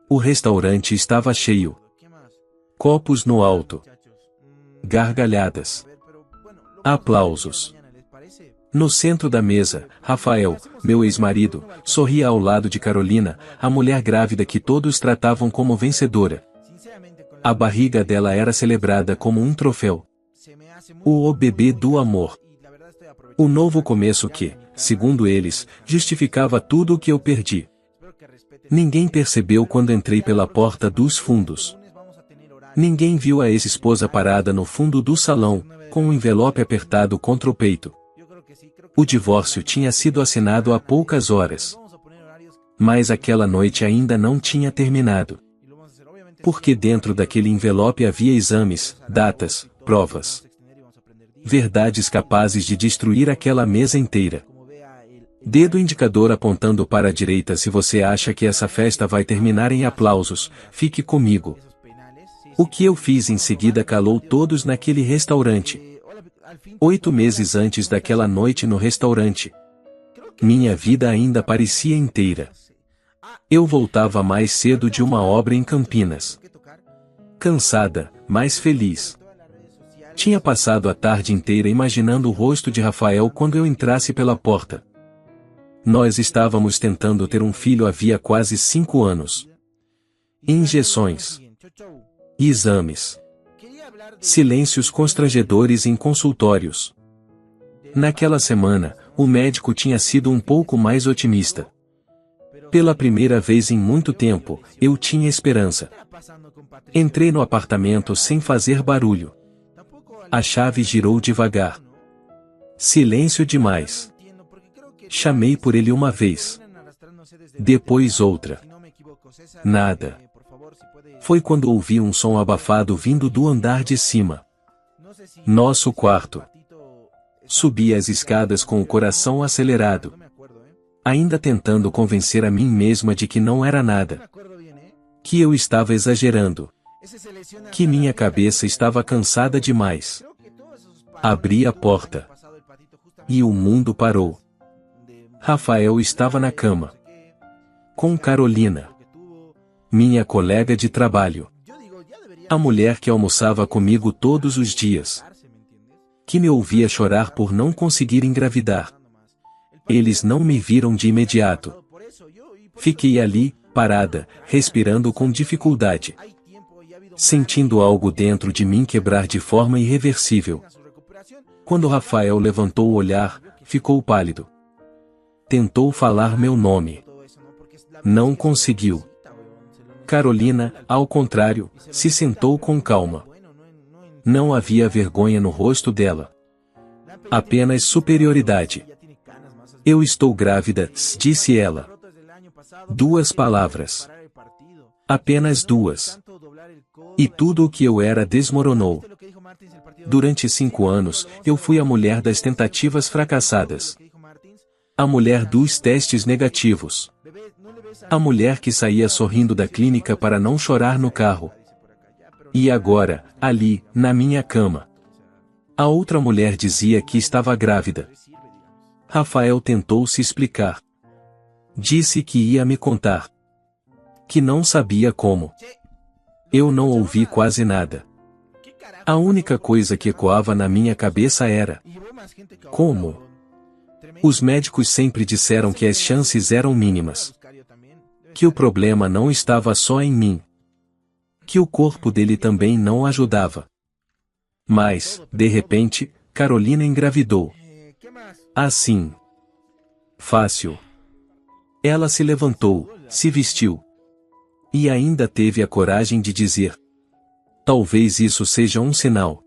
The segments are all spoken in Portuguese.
O restaurante estava cheio. Copos no alto. Gargalhadas. Aplausos. No centro da mesa, Rafael, meu ex-marido, sorria ao lado de Carolina, a mulher grávida que todos tratavam como vencedora. A barriga dela era celebrada como um troféu. O bebê do amor. O novo começo que, segundo eles, justificava tudo o que eu perdi. Ninguém percebeu quando entrei pela porta dos fundos. Ninguém viu a ex-esposa parada no fundo do salão, com um envelope apertado contra o peito. O divórcio tinha sido assinado há poucas horas. Mas aquela noite ainda não tinha terminado. Porque dentro daquele envelope havia exames, datas, provas. Verdades capazes de destruir aquela mesa inteira. Dedo indicador apontando para a direita. Se você acha que essa festa vai terminar em aplausos, fique comigo. O que eu fiz em seguida calou todos naquele restaurante. 8 meses antes daquela noite no restaurante, minha vida ainda parecia inteira. Eu voltava mais cedo de uma obra em Campinas. Cansada, mas feliz. Tinha passado a tarde inteira imaginando o rosto de Rafael quando eu entrasse pela porta. Nós estávamos tentando ter um filho havia quase 5 anos. Injeções. Exames. Silêncios constrangedores em consultórios. Naquela semana, o médico tinha sido um pouco mais otimista. Pela primeira vez em muito tempo, eu tinha esperança. Entrei no apartamento sem fazer barulho. A chave girou devagar. Silêncio demais. Chamei por ele uma vez. Depois outra. Nada. Foi quando ouvi um som abafado vindo do andar de cima. Nosso quarto. Subi as escadas com o coração acelerado. Ainda tentando convencer a mim mesma de que não era nada. Que eu estava exagerando. Que minha cabeça estava cansada demais. Abri a porta. E o mundo parou. Rafael estava na cama. Com Carolina. Minha colega de trabalho. A mulher que almoçava comigo todos os dias. Que me ouvia chorar por não conseguir engravidar. Eles não me viram de imediato. Fiquei ali, parada, respirando com dificuldade. Sentindo algo dentro de mim quebrar de forma irreversível. Quando Rafael levantou o olhar, ficou pálido. Tentou falar meu nome. Não conseguiu. Carolina, ao contrário, se sentou com calma. Não havia vergonha no rosto dela. Apenas superioridade. Eu estou grávida, disse ela. 2 palavras. Apenas 2. E tudo o que eu era desmoronou. Durante 5 anos, eu fui a mulher das tentativas fracassadas. A mulher dos testes negativos. A mulher que saía sorrindo da clínica para não chorar no carro. E agora, ali, na minha cama. A outra mulher dizia que estava grávida. Rafael tentou se explicar. Disse que ia me contar. Que não sabia como. Eu não ouvi quase nada. A única coisa que ecoava na minha cabeça era: como? Os médicos sempre disseram que as chances eram mínimas. Que o problema não estava só em mim. Que o corpo dele também não ajudava. Mas, de repente, Carolina engravidou. Assim. Fácil. Ela se levantou, se vestiu. E ainda teve a coragem de dizer: talvez isso seja um sinal.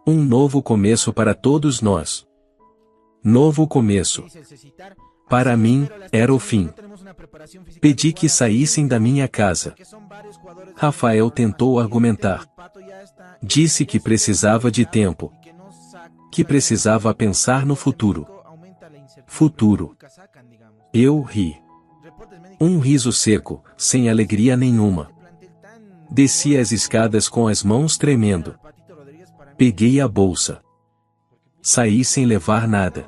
Um novo começo para todos nós. Novo começo. Para mim, era o fim. Pedi que saíssem da minha casa. Rafael tentou argumentar. Disse que precisava de tempo. Que precisava pensar no futuro. Futuro. Eu ri. Um riso seco, sem alegria nenhuma. Desci as escadas com as mãos tremendo. Peguei a bolsa. Saí sem levar nada.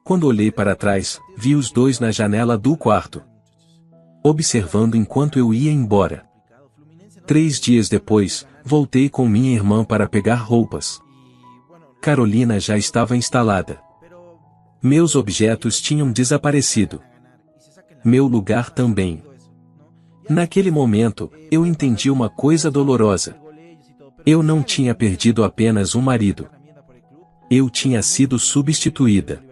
Quando olhei para trás, vi os dois na janela do quarto. observando enquanto eu ia embora. 3 dias depois, voltei com minha irmã para pegar roupas. Carolina já estava instalada. Meus objetos tinham desaparecido. Meu lugar também. Naquele momento, eu entendi uma coisa dolorosa. Eu não tinha perdido apenas um marido. Eu tinha sido substituída.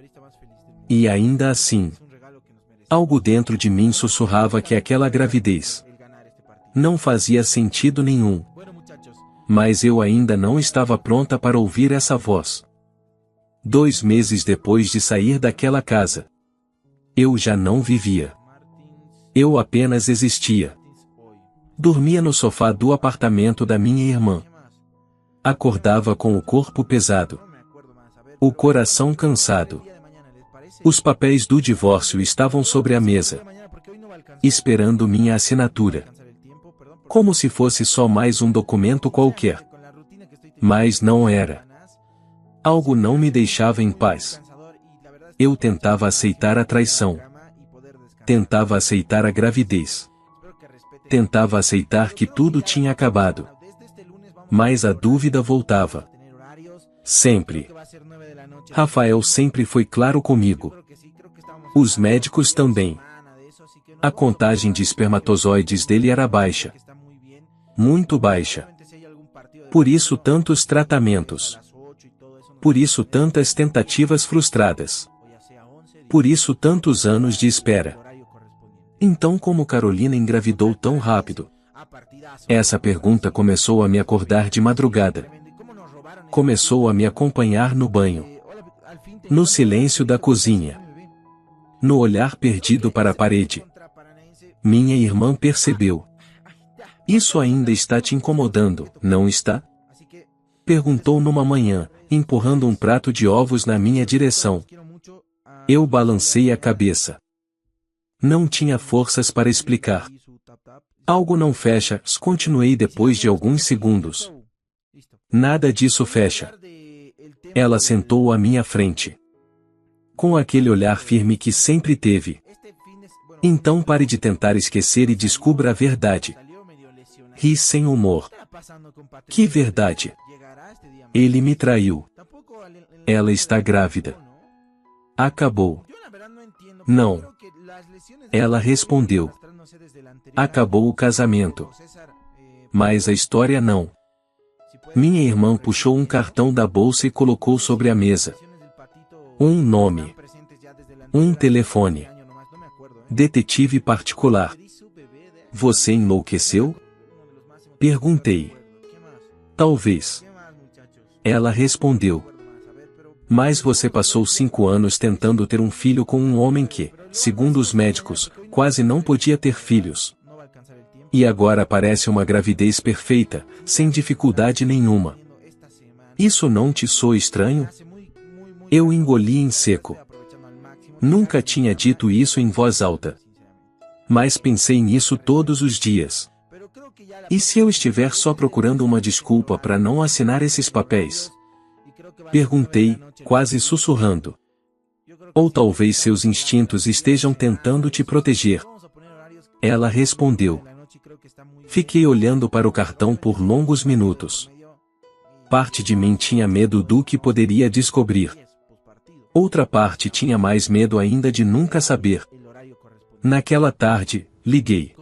E ainda assim, algo dentro de mim sussurrava que aquela gravidez não fazia sentido nenhum. Mas eu ainda não estava pronta para ouvir essa voz. 2 meses depois de sair daquela casa, eu já não vivia. Eu apenas existia. Dormia no sofá do apartamento da minha irmã. Acordava com o corpo pesado, o coração cansado. Os papéis do divórcio estavam sobre a mesa, esperando minha assinatura. Como se fosse só mais um documento qualquer. Mas não era. Algo não me deixava em paz. Eu tentava aceitar a traição. Tentava aceitar a gravidez. Tentava aceitar que tudo tinha acabado. Mas a dúvida voltava. Sempre. Rafael sempre foi claro comigo. Os médicos também. A contagem de espermatozoides dele era baixa. Muito baixa. Por isso tantos tratamentos. Por isso tantas tentativas frustradas. Por isso tantos anos de espera. Então como Carolina engravidou tão rápido? Essa pergunta começou a me acordar de madrugada. Começou a me acompanhar no banho. No silêncio da cozinha. No olhar perdido para a parede. Minha irmã percebeu. Isso ainda está te incomodando, não está? Perguntou numa manhã, empurrando um prato de ovos na minha direção. Eu balancei a cabeça. Não tinha forças para explicar. Algo não fecha, continuei depois de alguns segundos. Nada disso fecha. Ela sentou à minha frente. Com aquele olhar firme que sempre teve. Então pare de tentar esquecer e descubra a verdade. Ri sem humor. Que verdade? Ele me traiu. Ela está grávida. Acabou. Não. Ela respondeu. Acabou o casamento. Mas a história não. Minha irmã puxou um cartão da bolsa e colocou sobre a mesa. Um nome. Um telefone. Detetive particular. Você enlouqueceu? Perguntei. Talvez. Ela respondeu. Mas você passou 5 anos tentando ter um filho com um homem que, segundo os médicos, quase não podia ter filhos. E agora parece uma gravidez perfeita, sem dificuldade nenhuma. Isso não te soa estranho? Eu engoli em seco. Nunca tinha dito isso em voz alta. Mas pensei nisso todos os dias. E se eu estiver só procurando uma desculpa para não assinar esses papéis? Perguntei, quase sussurrando. Ou talvez seus instintos estejam tentando te proteger. Ela respondeu. Fiquei olhando para o cartão por longos minutos. Parte de mim tinha medo do que poderia descobrir. Outra parte tinha mais medo ainda de nunca saber. Naquela tarde, liguei.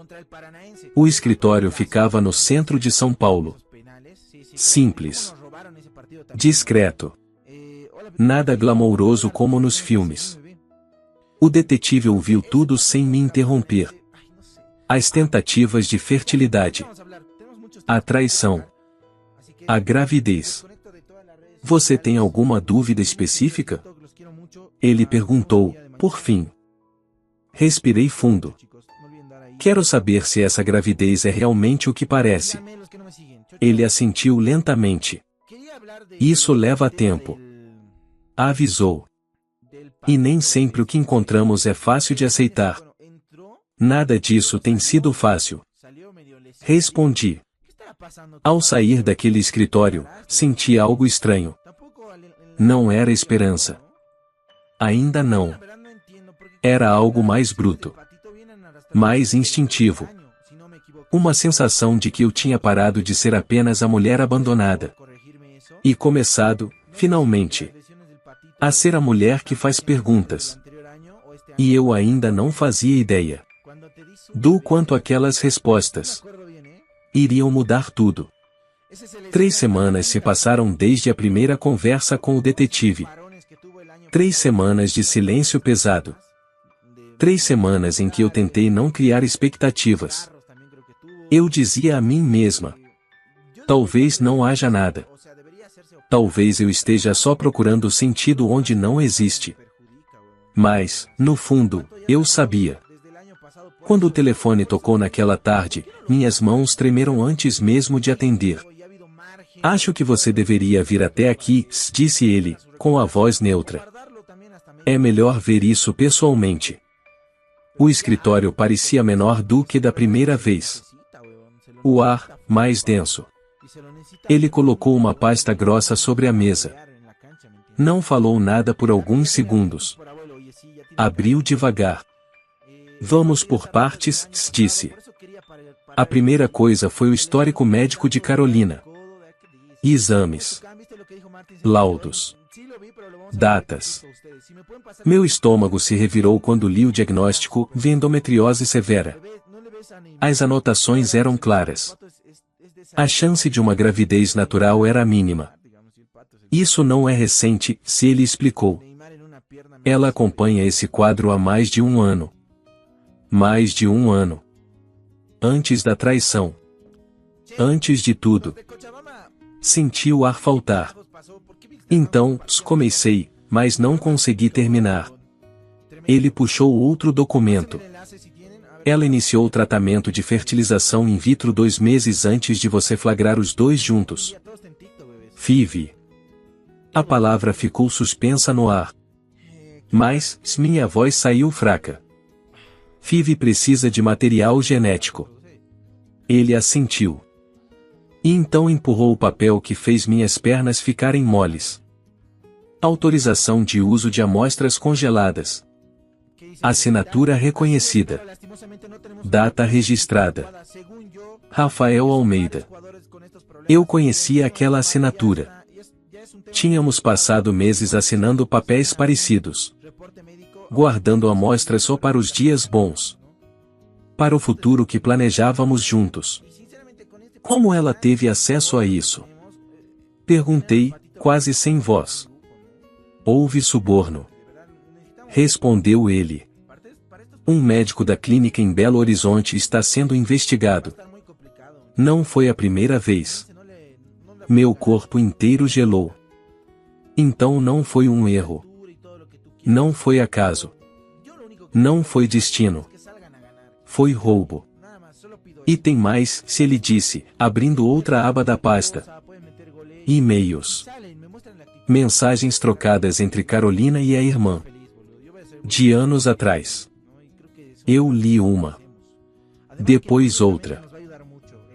O escritório ficava no centro de São Paulo. Simples. Discreto. Nada glamouroso como nos filmes. O detetive ouviu tudo sem me interromper. As tentativas de fertilidade. A traição. A gravidez. Você tem alguma dúvida específica? Ele perguntou, por fim. Respirei fundo. Quero saber se essa gravidez é realmente o que parece. Ele assentiu lentamente. Isso leva tempo. Avisou. E nem sempre o que encontramos é fácil de aceitar. Nada disso tem sido fácil. Respondi. Ao sair daquele escritório, senti algo estranho. Não era esperança. Ainda não. Era algo mais bruto. mais instintivo. Uma sensação de que eu tinha parado de ser apenas a mulher abandonada. E começado, finalmente, a ser a mulher que faz perguntas. E eu ainda não fazia ideia do quanto aquelas respostas iriam mudar tudo. 3 semanas se passaram desde a primeira conversa com o detetive. 3 semanas de silêncio pesado. 3 semanas em que eu tentei não criar expectativas. Eu dizia a mim mesma: talvez não haja nada. Talvez eu esteja só procurando sentido onde não existe. Mas, no fundo, eu sabia. Quando o telefone tocou naquela tarde, minhas mãos tremeram antes mesmo de atender. Acho que você deveria vir até aqui, disse ele, com a voz neutra. É melhor ver isso pessoalmente. O escritório parecia menor do que da primeira vez. O ar, mais denso. Ele colocou uma pasta grossa sobre a mesa. Não falou nada por alguns segundos. Abriu devagar. Vamos por partes, disse. A primeira coisa foi o histórico médico de Carolina. Exames. Laudos. Datas. Meu estômago se revirou quando li o diagnóstico, endometriose severa. As anotações eram claras. A chance de uma gravidez natural era mínima. Isso não é recente, se ele explicou. Ela acompanha esse quadro há mais de 1 ano. Mais de 1 ano. Antes da traição. Antes de tudo. Senti o ar faltar. Então, comecei, mas não consegui terminar. Ele puxou outro documento. Ela iniciou o tratamento de fertilização in vitro 2 meses antes de você flagrar os 2 juntos. FIV. A palavra ficou suspensa no ar. Mas, minha voz saiu fraca. FIV precisa de material genético. Ele assentiu. E então empurrou o papel que fez minhas pernas ficarem moles. Autorização de uso de amostras congeladas. Assinatura reconhecida. Data registrada. Rafael Almeida. Eu conhecia aquela assinatura. Tínhamos passado meses assinando papéis parecidos. Guardando amostras só para os dias bons. Para o futuro que planejávamos juntos. Como ela teve acesso a isso? Perguntei, quase sem voz. Houve suborno. Respondeu ele. Um médico da clínica em Belo Horizonte está sendo investigado. Não foi a primeira vez. Meu corpo inteiro gelou. Então não foi um erro. Não foi acaso. Não foi destino. Foi roubo. E tem mais, se ele disse, abrindo outra aba da pasta. E-mails. Mensagens trocadas entre Carolina e a irmã. De anos atrás. Eu li uma. Depois outra.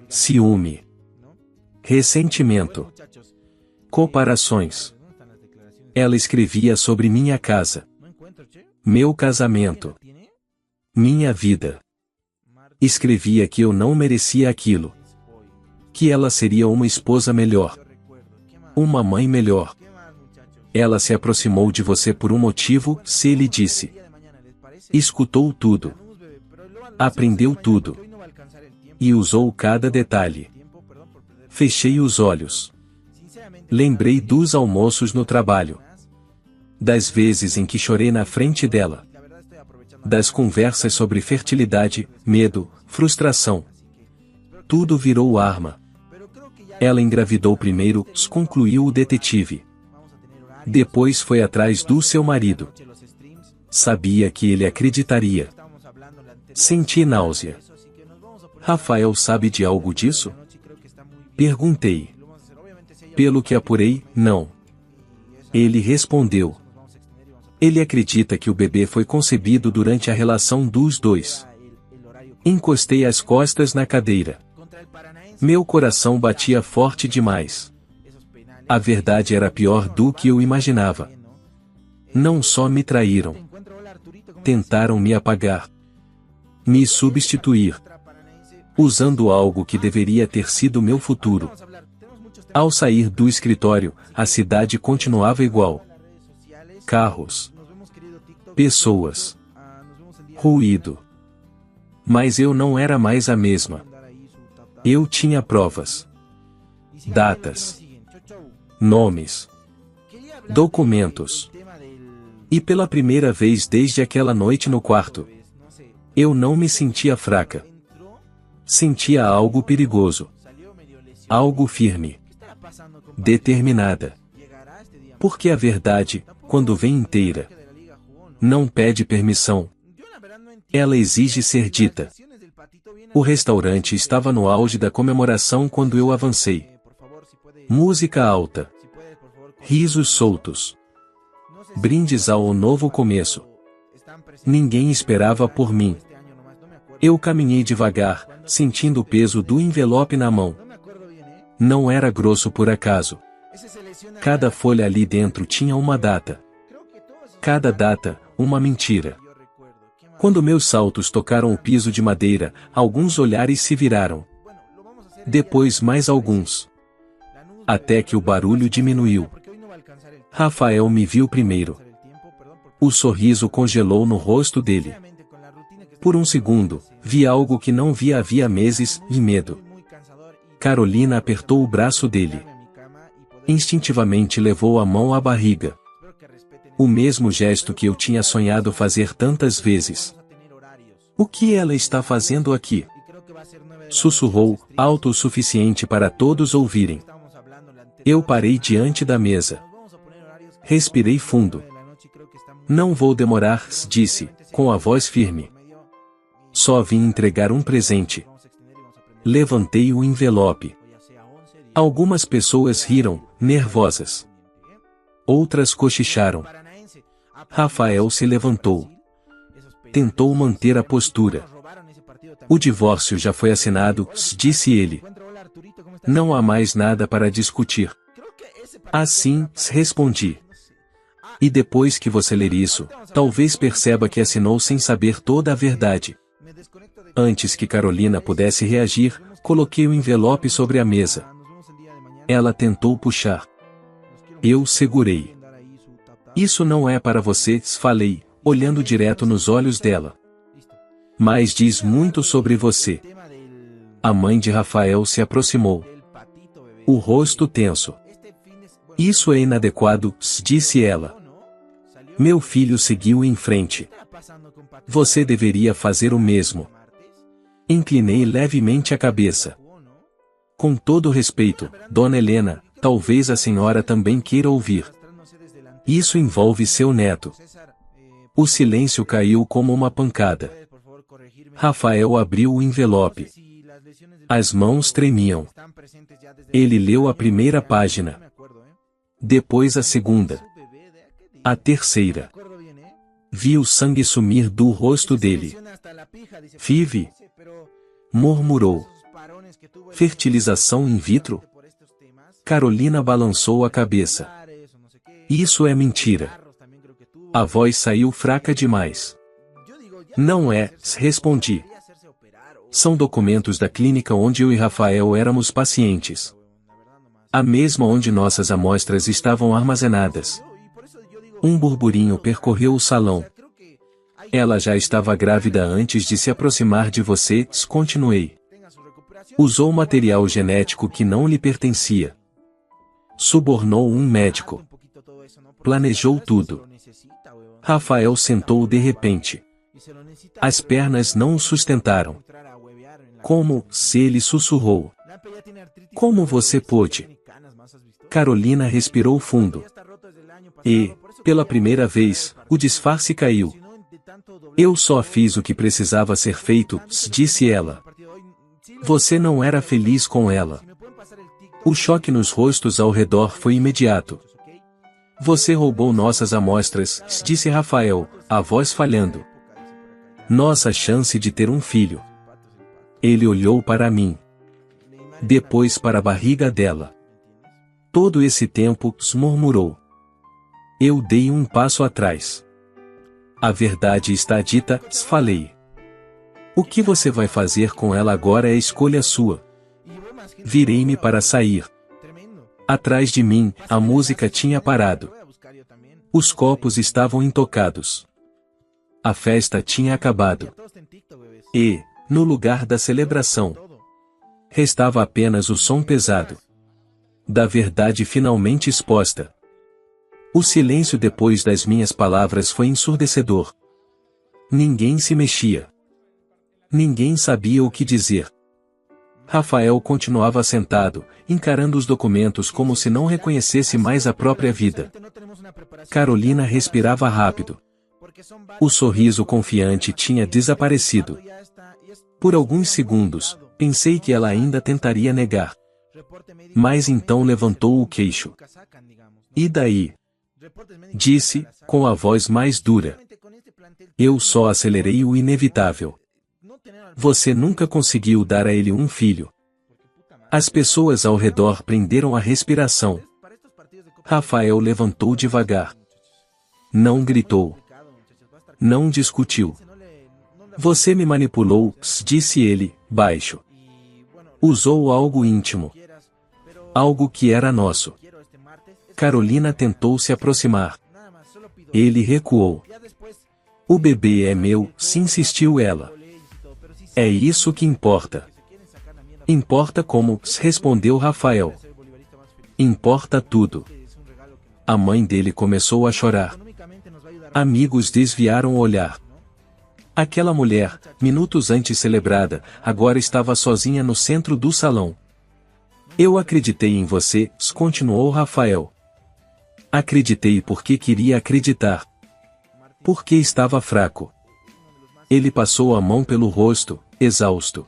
Ciúme. Ressentimento. Comparações. Ela escrevia sobre minha casa. Meu casamento. Minha vida. Escrevia que eu não merecia aquilo. Que ela seria uma esposa melhor. Uma mãe melhor. Ela se aproximou de você por um motivo, se ele disse. Escutou tudo. Aprendeu tudo. E usou cada detalhe. Fechei os olhos. Lembrei dos almoços no trabalho. Das vezes em que chorei na frente dela. Das conversas sobre fertilidade, medo, frustração. Tudo virou arma. Ela engravidou primeiro, concluiu o detetive. Depois foi atrás do seu marido. Sabia que ele acreditaria. Senti náusea. Rafael sabe de algo disso? Perguntei. Pelo que apurei, não. Ele respondeu. Ele acredita que o bebê foi concebido durante a relação dos dois. Encostei as costas na cadeira. Meu coração batia forte demais. A verdade era pior do que eu imaginava. Não só me traíram. Tentaram me apagar. me substituir, usando algo que deveria ter sido meu futuro. Ao sair do escritório, a cidade continuava igual. Carros, pessoas, ruído. Mas eu não era mais a mesma. Eu tinha provas, datas, nomes, documentos. E pela primeira vez desde aquela noite no quarto, eu não me sentia fraca. Sentia algo perigoso. Algo firme. Determinada. Porque a verdade, quando vem inteira, não pede permissão. Ela exige ser dita. O restaurante estava no auge da comemoração quando eu avancei. Música alta. Risos soltos. Brindes ao novo começo. Ninguém esperava por mim. Eu caminhei devagar, sentindo o peso do envelope na mão. Não era grosso por acaso. Cada folha ali dentro tinha uma data. Cada data, uma mentira. Quando meus saltos tocaram o piso de madeira, alguns olhares se viraram. Depois mais alguns. Até que o barulho diminuiu. Rafael me viu primeiro. O sorriso congelou no rosto dele. Por um segundo, vi algo que não via havia meses, e medo. Carolina apertou o braço dele. Instintivamente levou a mão à barriga. O mesmo gesto que eu tinha sonhado fazer tantas vezes. O que ela está fazendo aqui? Sussurrou, alto o suficiente para todos ouvirem. Eu parei diante da mesa. Respirei fundo. Não vou demorar, disse, com a voz firme. Só vim entregar um presente. Levantei o envelope. Algumas pessoas riram, nervosas. Outras cochicharam. Rafael se levantou. Tentou manter a postura. O divórcio já foi assinado, disse ele. Não há mais nada para discutir. Assim, respondi. E depois que você ler isso, talvez perceba que assinou sem saber toda a verdade. Antes que Carolina pudesse reagir, coloquei o envelope sobre a mesa. Ela tentou puxar. Eu segurei. Isso não é para você, falei, olhando direto nos olhos dela. Mas diz muito sobre você. A mãe de Rafael se aproximou. O rosto tenso. Isso é inadequado, disse ela. Meu filho seguiu em frente. Você deveria fazer o mesmo. Inclinei levemente a cabeça. Com todo respeito, Dona Helena, talvez a senhora também queira ouvir. Isso envolve seu neto. O silêncio caiu como uma pancada. Rafael abriu o envelope. As mãos tremiam. Ele leu a primeira página. Depois a segunda. A terceira. Vi o sangue sumir do rosto dele. FIV? Murmurou. Fertilização in vitro? Carolina balançou a cabeça. Isso é mentira. A voz saiu fraca demais. Não é, respondi. São documentos da clínica onde eu e Rafael éramos pacientes. A mesma onde nossas amostras estavam armazenadas. Um burburinho percorreu o salão. Ela já estava grávida antes de se aproximar de você, continuei. Usou material genético que não lhe pertencia. Subornou um médico. Planejou tudo. Rafael sentou de repente. As pernas não o sustentaram. Como, se ele sussurrou. Como você pôde? Carolina respirou fundo. E, pela primeira vez, o disfarce caiu. Eu só fiz o que precisava ser feito, disse ela. Você não era feliz com ela. O choque nos rostos ao redor foi imediato. Você roubou nossas amostras, disse Rafael, a voz falhando. Nossa chance de ter um filho. Ele olhou para mim. Depois para a barriga dela. Todo esse tempo, murmurou. Eu dei um passo atrás. A verdade está dita, falei. O que você vai fazer com ela agora é escolha sua. Virei-me para sair. Atrás de mim, a música tinha parado. Os copos estavam intocados. A festa tinha acabado. E, no lugar da celebração, restava apenas o som pesado da verdade finalmente exposta. O silêncio depois das minhas palavras foi ensurdecedor. Ninguém se mexia. Ninguém sabia o que dizer. Rafael continuava sentado, encarando os documentos como se não reconhecesse mais a própria vida. Carolina respirava rápido. O sorriso confiante tinha desaparecido. Por alguns segundos, pensei que ela ainda tentaria negar. Mas então levantou o queixo. E daí? Disse, com a voz mais dura. Eu só acelerei o inevitável. Você nunca conseguiu dar a ele um filho. As pessoas ao redor prenderam a respiração. Rafael levantou devagar. Não gritou. Não discutiu. Você me manipulou, disse ele, baixo. Usou algo íntimo. Algo que era nosso. Carolina tentou se aproximar. Ele recuou. O bebê é meu, se insistiu ela. É isso que importa. Importa como, respondeu Rafael. Importa tudo. A mãe dele começou a chorar. Amigos desviaram o olhar. Aquela mulher, minutos antes celebrada, agora estava sozinha no centro do salão. Eu acreditei em você, continuou Rafael. Acreditei porque queria acreditar. Porque estava fraco. Ele passou a mão pelo rosto, exausto.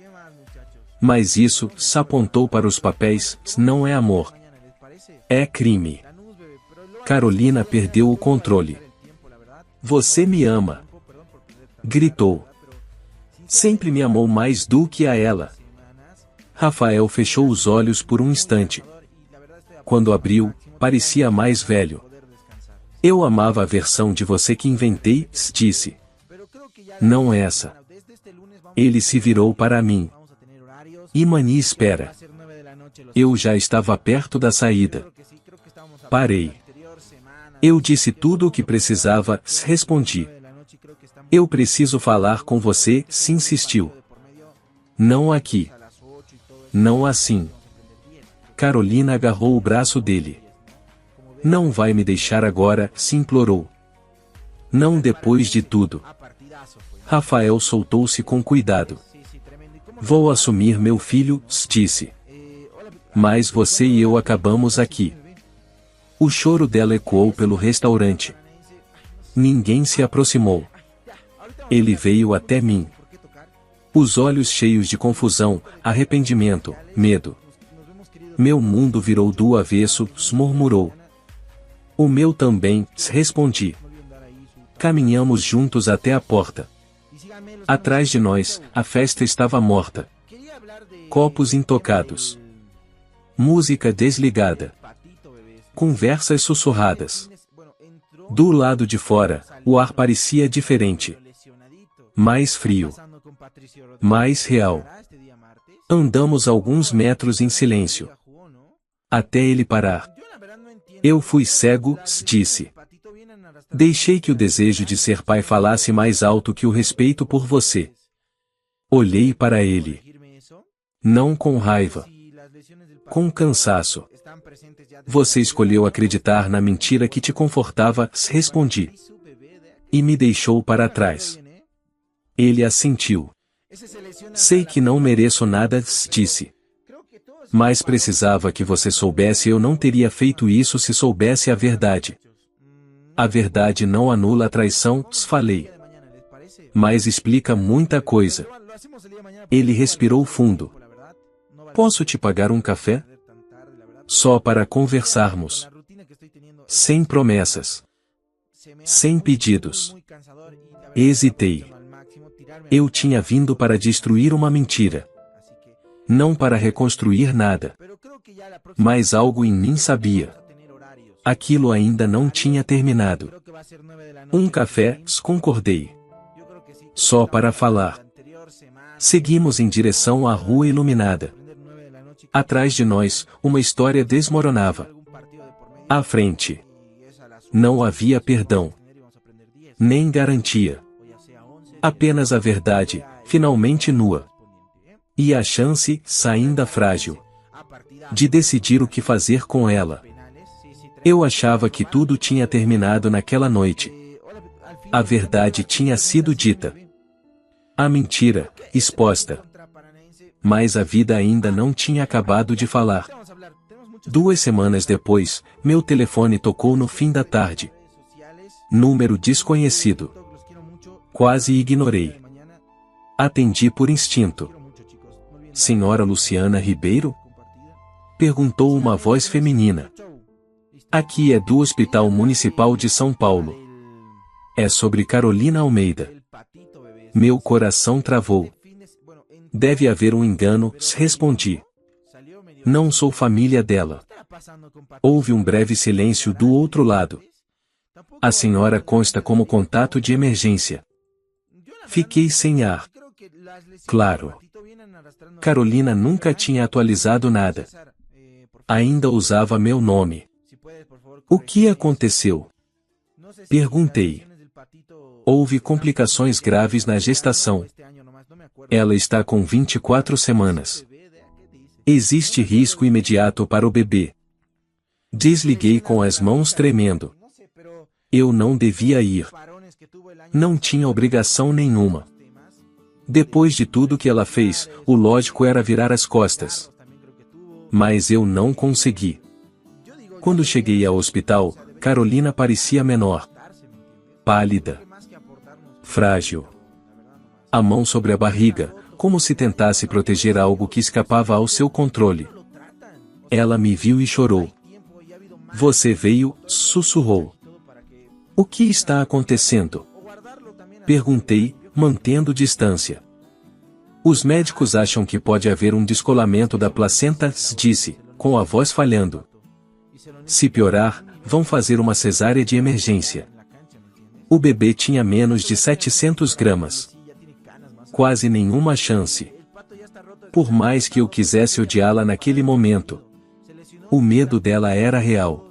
Mas isso, apontou para os papéis, não é amor. É crime. Carolina perdeu o controle. Você me ama. Gritou. Sempre me amou mais do que a ela. Rafael fechou os olhos por um instante. Quando abriu, parecia mais velho. Eu amava a versão de você que inventei, disse. Não essa. Ele se virou para mim. Imani espera. Eu já estava perto da saída. Parei. Eu disse tudo o que precisava, respondi. Eu preciso falar com você, se insistiu. Não aqui. Não assim. Carolina agarrou o braço dele. Não vai me deixar agora, se implorou. Não depois de tudo. Rafael soltou-se com cuidado. Vou assumir meu filho, disse. Mas você e eu acabamos aqui. O choro dela ecoou pelo restaurante. Ninguém se aproximou. Ele veio até mim. Os olhos cheios de confusão, arrependimento, medo. Meu mundo virou do avesso, murmurou. O meu também, respondi. Caminhamos juntos até a porta. Atrás de nós, a festa estava morta. Copos intocados. Música desligada. Conversas sussurradas. Do lado de fora, o ar parecia diferente. Mais frio. Mais real. Andamos alguns metros em silêncio. Até ele parar. Eu fui cego, disse. Deixei que o desejo de ser pai falasse mais alto que o respeito por você. Olhei para ele. Não com raiva. Com cansaço. Você escolheu acreditar na mentira que te confortava, respondi. E me deixou para trás. Ele assentiu. Sei que não mereço nada, disse. Mas precisava que você soubesse, eu não teria feito isso se soubesse a verdade. A verdade não anula a traição, falei. Mas explica muita coisa. Ele respirou fundo. Posso te pagar um café? Só para conversarmos. Sem promessas. Sem pedidos. Hesitei. Eu tinha vindo para destruir uma mentira. Não para reconstruir nada. Mas algo em mim sabia. Aquilo ainda não tinha terminado. Um café, concordei. Só para falar. Seguimos em direção à rua iluminada. Atrás de nós, uma história desmoronava. À frente, não havia perdão, nem garantia. Apenas a verdade, finalmente nua. E a chance, ainda frágil, de decidir o que fazer com ela. Eu achava que tudo tinha terminado naquela noite. A verdade tinha sido dita. A mentira, exposta. Mas a vida ainda não tinha acabado de falar. 2 semanas depois, meu telefone tocou no fim da tarde. Número desconhecido. Quase ignorei. Atendi por instinto. Senhora Luciana Ribeiro? Perguntou uma voz feminina. Aqui é do Hospital Municipal de São Paulo. É sobre Carolina Almeida. Meu coração travou. Deve haver um engano, respondi. Não sou família dela. Houve um breve silêncio do outro lado. A senhora consta como contato de emergência. Fiquei sem ar. Claro. Carolina nunca tinha atualizado nada. Ainda usava meu nome. O que aconteceu? Perguntei. Houve complicações graves na gestação. Ela está com 24 semanas. Existe risco imediato para o bebê. Desliguei com as mãos tremendo. Eu não devia ir. Não tinha obrigação nenhuma. Depois de tudo que ela fez, o lógico era virar as costas. Mas eu não consegui. Quando cheguei ao hospital, Carolina parecia menor. Pálida. Frágil. A mão sobre a barriga, como se tentasse proteger algo que escapava ao seu controle. Ela me viu e chorou. Você veio, sussurrou. O que está acontecendo? Perguntei, mantendo distância. Os médicos acham que pode haver um descolamento da placenta, disse, com a voz falhando. Se piorar, vão fazer uma cesárea de emergência. O bebê tinha menos de 700 gramas. Quase nenhuma chance. Por mais que eu quisesse odiá-la naquele momento. O medo dela era real.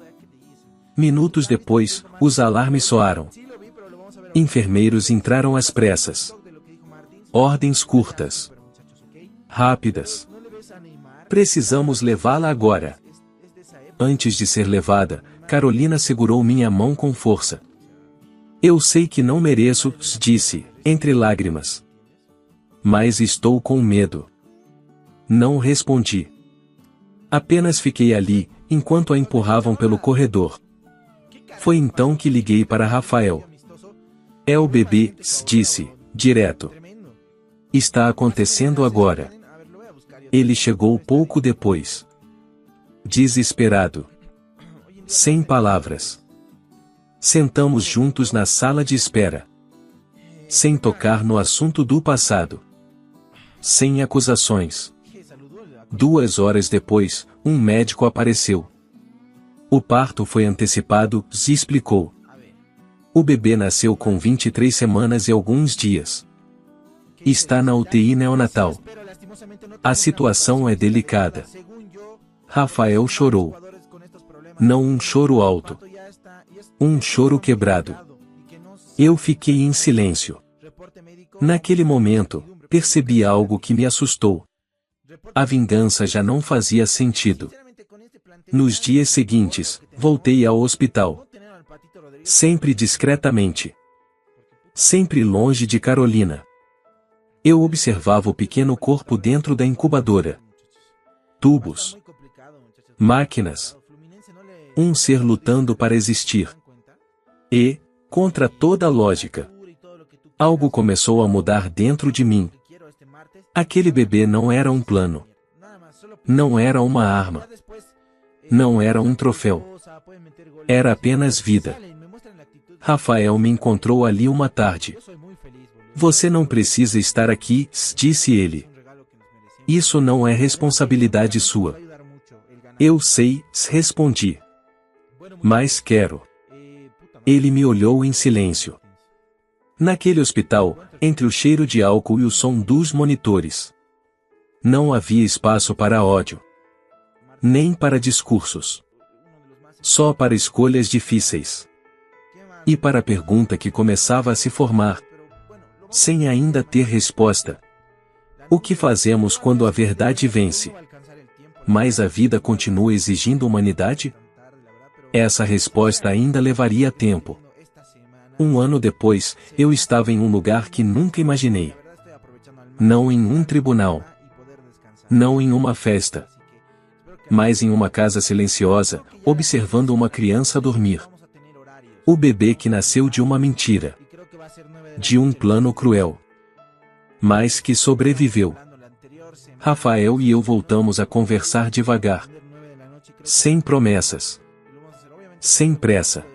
Minutos depois, os alarmes soaram. Enfermeiros entraram às pressas. Ordens curtas. Rápidas. Precisamos levá-la agora. Antes de ser levada, Carolina segurou minha mão com força. Eu sei que não mereço, disse, entre lágrimas. Mas estou com medo. Não respondi. Apenas fiquei ali, enquanto a empurravam pelo corredor. Foi então que liguei para Rafael. É o bebê, disse, direto. Está acontecendo agora. Ele chegou pouco depois. Desesperado. Sem palavras. Sentamos juntos na sala de espera. Sem tocar no assunto do passado. Sem acusações. 2 horas depois, um médico apareceu. O parto foi antecipado, explicou. O bebê nasceu com 23 semanas e alguns dias. Está na UTI neonatal. A situação é delicada. Rafael chorou. Não um choro alto. Um choro quebrado. Eu fiquei em silêncio. Naquele momento, percebi algo que me assustou. A vingança já não fazia sentido. Nos dias seguintes, voltei ao hospital. Sempre discretamente. Sempre longe de Carolina. Eu observava o pequeno corpo dentro da incubadora. Tubos. Máquinas. Um ser lutando para existir. E, contra toda a lógica, algo começou a mudar dentro de mim. Aquele bebê não era um plano. Não era uma arma. Não era um troféu. Era apenas vida. Rafael me encontrou ali uma tarde. Você não precisa estar aqui, disse ele. Isso não é responsabilidade sua. Eu sei, respondi. Mas quero. Ele me olhou em silêncio. Naquele hospital, entre o cheiro de álcool e o som dos monitores, não havia espaço para ódio, nem para discursos. Só para escolhas difíceis. E para a pergunta que começava a se formar, sem ainda ter resposta. O que fazemos quando a verdade vence? Mas a vida continua exigindo humanidade? Essa resposta ainda levaria tempo. Um ano depois, eu estava em um lugar que nunca imaginei. Não em um tribunal. Não em uma festa. Mas em uma casa silenciosa, observando uma criança dormir. O bebê que nasceu de uma mentira. De um plano cruel. Mas que sobreviveu. Rafael e eu voltamos a conversar devagar. Sem promessas. Sem pressa.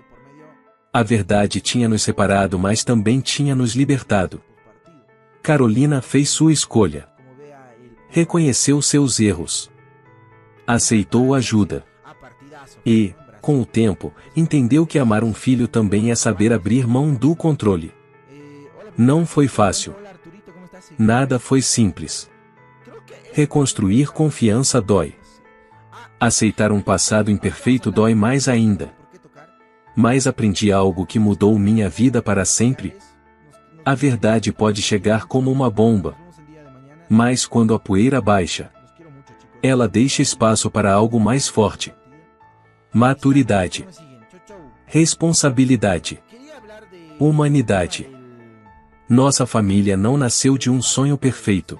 A verdade tinha nos separado, mas também tinha nos libertado. Carolina fez sua escolha. Reconheceu seus erros. Aceitou ajuda. E, com o tempo, entendeu que amar um filho também é saber abrir mão do controle. Não foi fácil. Nada foi simples. Reconstruir confiança dói. Aceitar um passado imperfeito dói mais ainda. Mas aprendi algo que mudou minha vida para sempre. A verdade pode chegar como uma bomba. Mas quando a poeira baixa, ela deixa espaço para algo mais forte. Maturidade. Responsabilidade. Humanidade. Nossa família não nasceu de um sonho perfeito.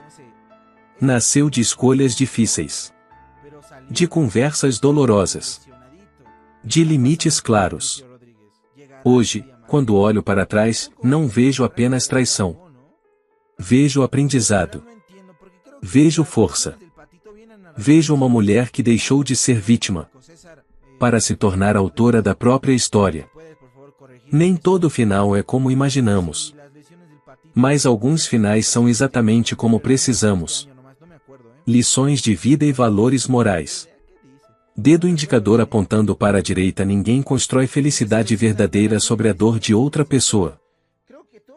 Nasceu de escolhas difíceis. De conversas dolorosas. De limites claros. Hoje, quando olho para trás, não vejo apenas traição. Vejo aprendizado. Vejo força. Vejo uma mulher que deixou de ser vítima para se tornar autora da própria história. Nem todo final é como imaginamos. Mas alguns finais são exatamente como precisamos. Lições de vida e valores morais. Dedo indicador apontando para a direita. Ninguém constrói felicidade verdadeira sobre a dor de outra pessoa.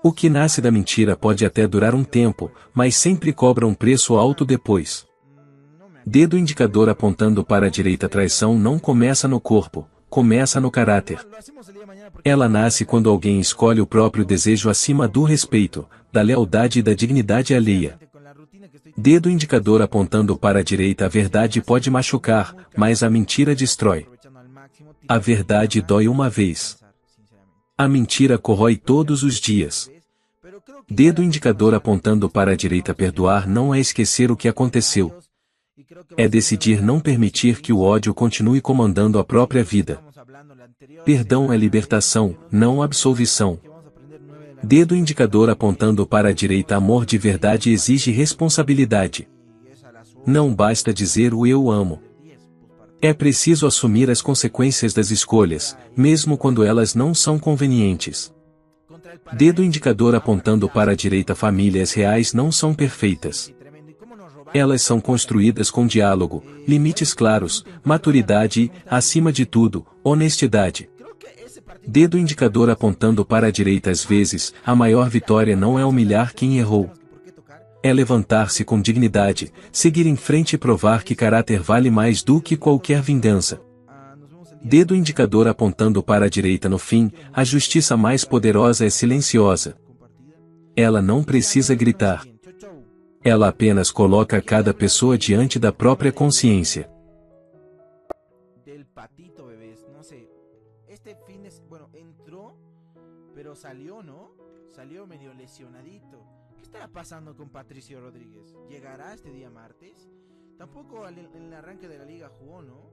O que nasce da mentira pode até durar um tempo, mas sempre cobra um preço alto depois. Dedo indicador apontando para a direita. Traição não começa no corpo, começa no caráter. Ela nasce quando alguém escolhe o próprio desejo acima do respeito, da lealdade e da dignidade alheia. Dedo indicador apontando para a direita. A verdade pode machucar, mas a mentira destrói. A verdade dói uma vez. A mentira corrói todos os dias. Dedo indicador apontando para a direita. Perdoar não é esquecer o que aconteceu. É decidir não permitir que o ódio continue comandando a própria vida. Perdão é libertação, não absolvição. Dedo indicador apontando para a direita. Amor de verdade exige responsabilidade. Não basta dizer o eu amo. É preciso assumir as consequências das escolhas, mesmo quando elas não são convenientes. Dedo indicador apontando para a direita. Famílias reais não são perfeitas. Elas são construídas com diálogo, limites claros, maturidade e, acima de tudo, honestidade. Dedo indicador apontando para a direita. Às vezes, a maior vitória não é humilhar quem errou. É levantar-se com dignidade, seguir em frente e provar que caráter vale mais do que qualquer vingança. Dedo indicador apontando para a direita. No fim, a justiça mais poderosa é silenciosa. Ela não precisa gritar. Ela apenas coloca cada pessoa diante da própria consciência. Del patito, bebés, no sé. Este fin de, bueno, entró, pero salió, ¿no? Salió medio lesionadito. ¿Qué estará pasando con Patricio Rodríguez? ¿Llegará este día martes? Tampoco en el arranque de la liga jugó, ¿no?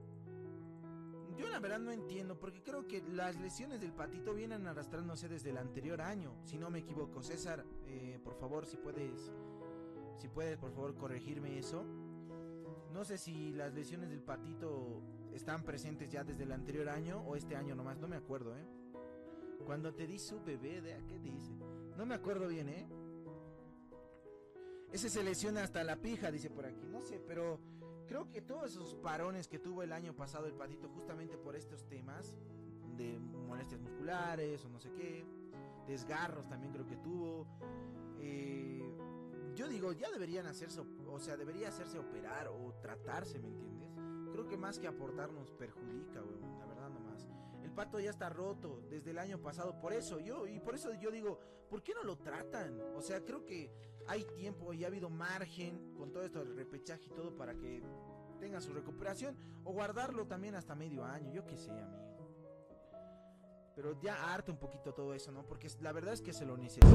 Yo la verdad no entiendo, porque creo que las lesiones del patito vienen arrastrándose desde el anterior año, si no me equivoco. César, por favor, si puedes por favor corregirme eso. No sé si las lesiones del patito están presentes ya desde el anterior año o este año nomás, no me acuerdo, Cuando te di su bebé, ¿de a qué dice? No me acuerdo bien, Ese se lesiona hasta la pija, dice por aquí, no sé, pero creo que todos esos parones que tuvo el año pasado el patito justamente por estos temas de molestias musculares o no sé qué, desgarros también creo que tuvo. Yo digo, ya deberían hacerse, o sea, debería hacerse operar o tratarse, ¿me entiendes? Creo que más que aportarnos perjudica, weón, la verdad nomás. El Pato ya está roto desde el año pasado, por eso yo digo, ¿por qué no lo tratan? O sea, creo que hay tiempo y ha habido margen con todo esto del repechaje y todo para que tenga su recuperación o guardarlo también hasta medio año, yo qué sé, amigo. Pero ya harta un poquito todo eso, ¿no? Porque la verdad es que se lo necesita.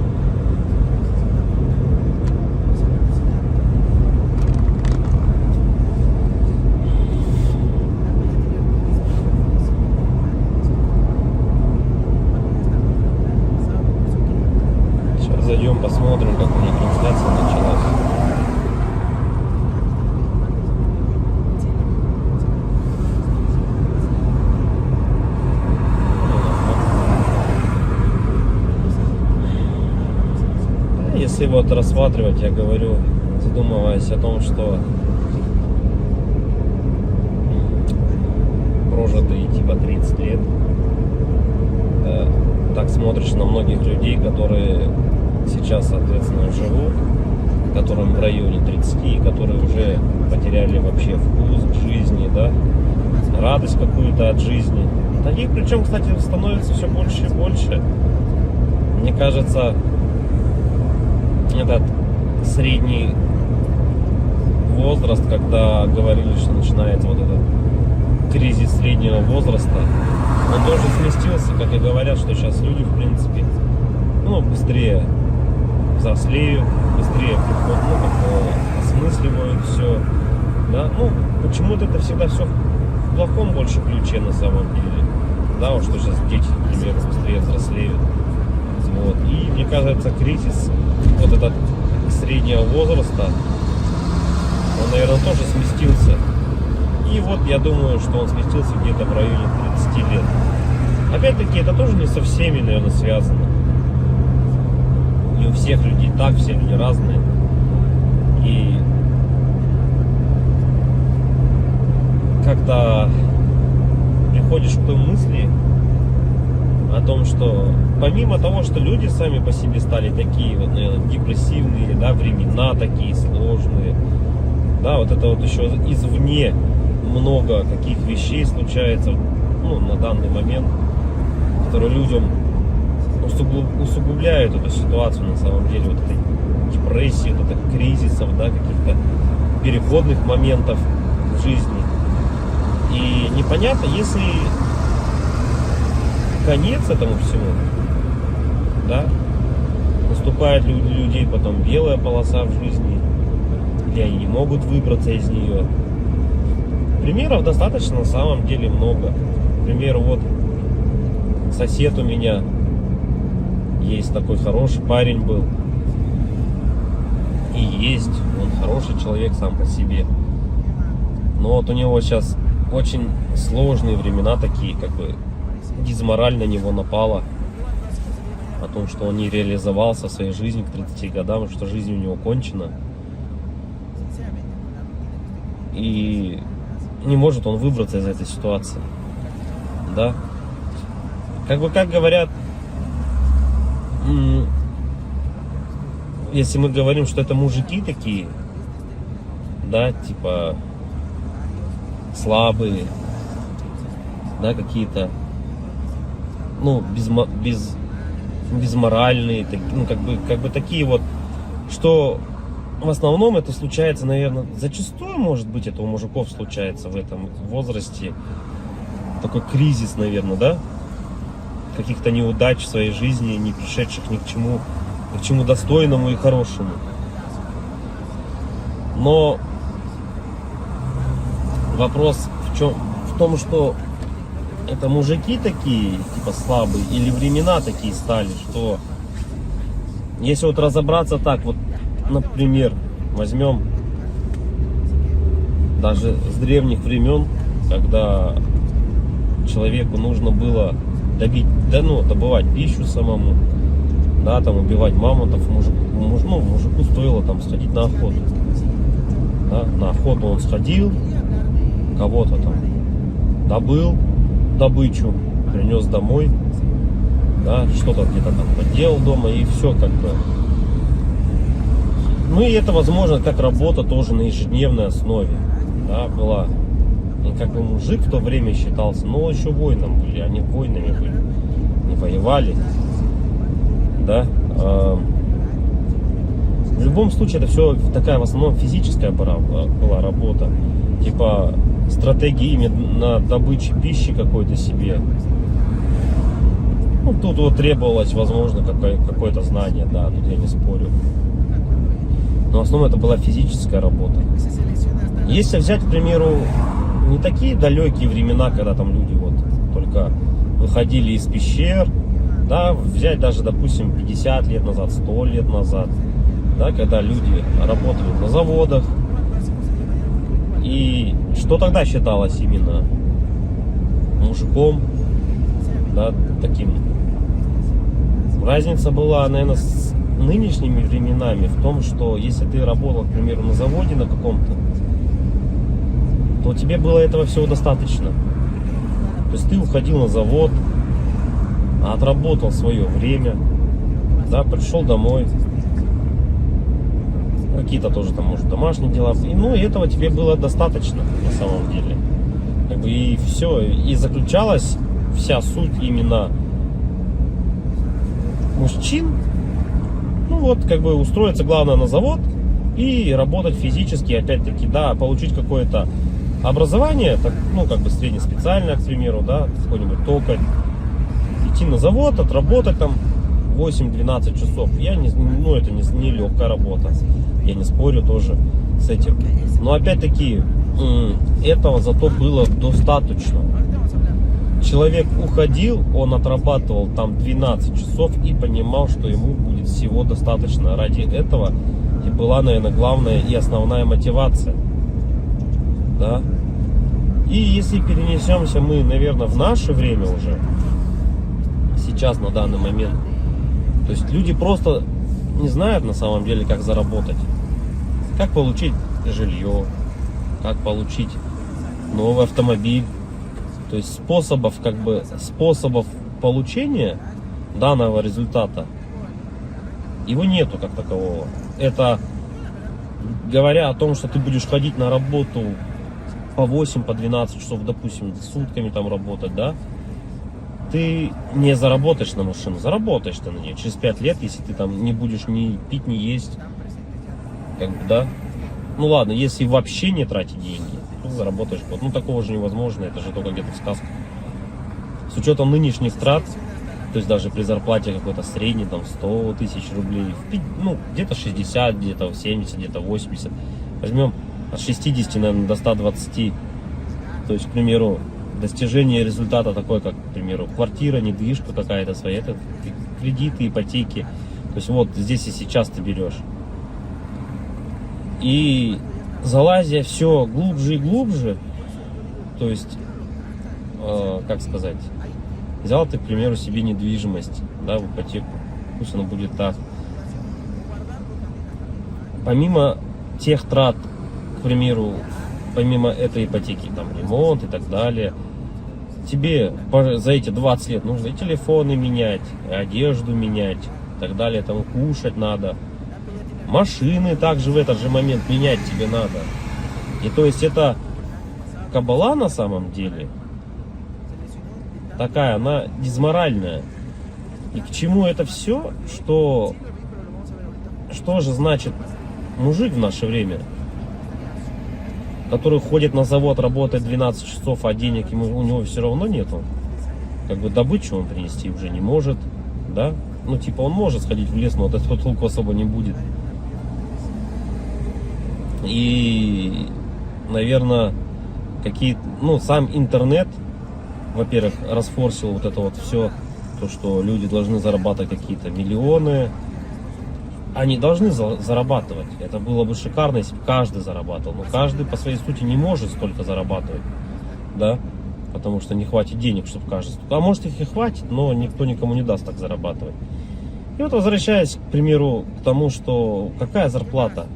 Сейчас зайдем, посмотрим, как у них трансляция началась. Если вот рассматривать, я говорю, задумываясь о том, что прожитые типа 30 лет, так смотришь на многих людей, которые сейчас, соответственно, живут, которым в районе 30, которые уже потеряли вообще вкус к жизни, да, радость какую-то от жизни. Таких, причем, кстати, становится все больше и больше. Мне кажется, этот средний возраст, когда говорили, что начинается вот этот кризис среднего возраста, он тоже сместился, как и говорят, что сейчас люди, в принципе, быстрее взрослеют, быстрее осмысливают все, да, почему-то это всегда все в плохом больше ключе на самом деле, да, вот что сейчас дети, к примеру, быстрее взрослеют, вот, и мне кажется, кризис вот этот среднего возраста, он, наверное, тоже сместился. И вот я думаю, что он сместился где-то в районе 30 лет. Опять-таки, это тоже не со всеми, наверное, связано. Не у всех людей так, все люди разные. И когда приходишь к той мысли о том, что помимо того, что люди сами по себе стали такие вот, наверное, депрессивные, да, времена такие сложные, да, вот это вот еще извне много каких вещей случается, на данный момент, которые людям усугубляют эту ситуацию на самом деле, вот этой депрессии, вот этих кризисов, да, каких-то переходных моментов в жизни. И непонятно, если конец этому всему, да, наступает у людей потом белая полоса в жизни, или они не могут выбраться из нее. Примеров достаточно на самом деле много. К примеру, вот сосед у меня есть такой хороший парень был, и есть, он хороший человек сам по себе, но вот у него сейчас очень сложные времена такие, как бы дизмораль на него напала о том, что он не реализовался в своей жизни к 30 годам, что жизнь у него кончена. И не может он выбраться из этой ситуации. Да? Как говорят, если мы говорим, что это мужики такие, да, типа слабые, да, какие-то, безморальные, как бы такие вот, что в основном это случается, наверное, зачастую, может быть, это у мужиков случается в этом возрасте, такой кризис, наверное, да, каких-то неудач в своей жизни, не пришедших ни к чему достойному и хорошему. Но вопрос в том, что это мужики такие, типа слабые, или времена такие стали, что если вот разобраться так, вот, например, возьмем даже с древних времен, когда человеку нужно было добывать пищу самому, да, там убивать мамонтов, мужику стоило там сходить на охоту. Да, на охоту он сходил, кого-то там добыл добычу, принес домой, да, что-то где-то там поделал дома и все как бы. Ну и это возможно как работа тоже на ежедневной основе, да, была. И как бы мужик в то время считался, но еще воином были, они воинами были, не воевали, да. В любом случае это все такая в основном физическая была работа, типа стратегии именно добычи пищи какой-то себе. Ну, тут вот требовалось, возможно, какое-то знание, да, тут я не спорю. Но в основном это была физическая работа. Если взять, к примеру, не такие далекие времена, когда там люди вот только выходили из пещер, да, взять даже, допустим, 50 лет назад, 100 лет назад, да, когда люди работали на заводах, и что тогда считалось именно мужиком, да, таким. Разница была, наверное, с нынешними временами в том, что если ты работал, к примеру, на заводе на каком-то, то тебе было этого всего достаточно. То есть ты уходил на завод, отработал свое время, да, пришел домой, какие-то тоже там, может, домашние дела, и, ну, и этого тебе было достаточно на самом деле. Как бы и все, и заключалась вся суть именно мужчин, ну вот, как бы устроиться главное на завод и работать физически, опять-таки, да, получить какое-то образование, так, ну, как бы среднеспециальное, к примеру, да, какой-нибудь токарь, идти на завод, отработать там 8-12 часов. Ну, это не легкая работа, я не спорю тоже с этим. Но опять-таки, этого зато было достаточно. Человек уходил, он отрабатывал там 12 часов и понимал, что ему будет всего достаточно. Ради этого и была, наверное, главная и основная мотивация. Да? И если перенесемся мы, наверное, в наше время уже, сейчас, на данный момент, то есть люди просто не знают на самом деле, как заработать. Как получить жилье, как получить новый автомобиль. То есть способов получения данного результата его нету как такового. Это говоря о том, что ты будешь ходить на работу по 8, по 12 часов, допустим, сутками там работать, да, ты не заработаешь на машину, заработаешь ты на нее через 5 лет, если ты там не будешь ни пить, ни есть, как бы, да. Ну ладно, если вообще не тратить деньги, то заработаешь. Ну такого же невозможно, это же только где-то в сказках. С учетом нынешних трат, то есть даже при зарплате какой-то средней, там 100 тысяч рублей, ну где-то 60, где-то 70, где-то 80, возьмем от 60, наверное, до 120, то есть, к примеру, достижение результата такой, как, к примеру, квартира, недвижка какая-то своя, это кредиты, ипотеки, то есть вот здесь и сейчас ты берешь. И залазя все глубже и глубже, то есть, как сказать, взял ты, к примеру, себе недвижимость, да, в ипотеку, пусть она будет так. Помимо тех трат, к примеру, помимо этой ипотеки, там, ремонт и так далее, тебе за эти 20 лет нужно и телефоны менять, и одежду менять, и так далее, там, кушать надо. Машины также в этот же момент менять тебе надо. И то есть это кабала на самом деле такая, она дизморальная. И к чему это все? Что же значит мужик в наше время, который ходит на завод, работает 12 часов, а денег у него все равно нету. Как бы добычу он принести уже не может, да? Ну типа он может сходить в лес, но от этого толку особо не будет. И, наверное, сам интернет, во-первых, расфорсил вот это вот все, то, что люди должны зарабатывать какие-то миллионы. Они должны зарабатывать. Это было бы шикарно, если бы каждый зарабатывал. Но каждый по своей сути не может столько зарабатывать, да, потому что не хватит денег, чтобы каждый. А может их и хватит, но никто никому не даст так зарабатывать. И вот возвращаясь, к примеру, к тому, что какая зарплата?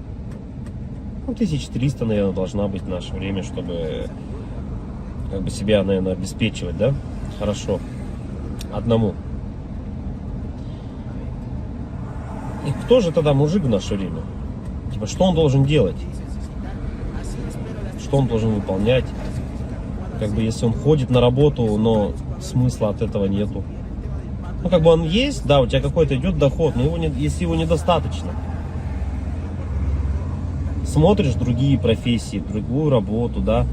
1300, наверное, должна быть в наше время, чтобы как бы себя, наверное, обеспечивать, да, хорошо, одному. кто же тогда мужик в наше время? Типа, что он должен делать? Что он должен выполнять? Как бы, если он ходит на работу, но смысла от этого нету. Ну, как бы он есть, да, у тебя какой-то идет доход, но если его недостаточно. Смотришь другие профессии, другую работу, да,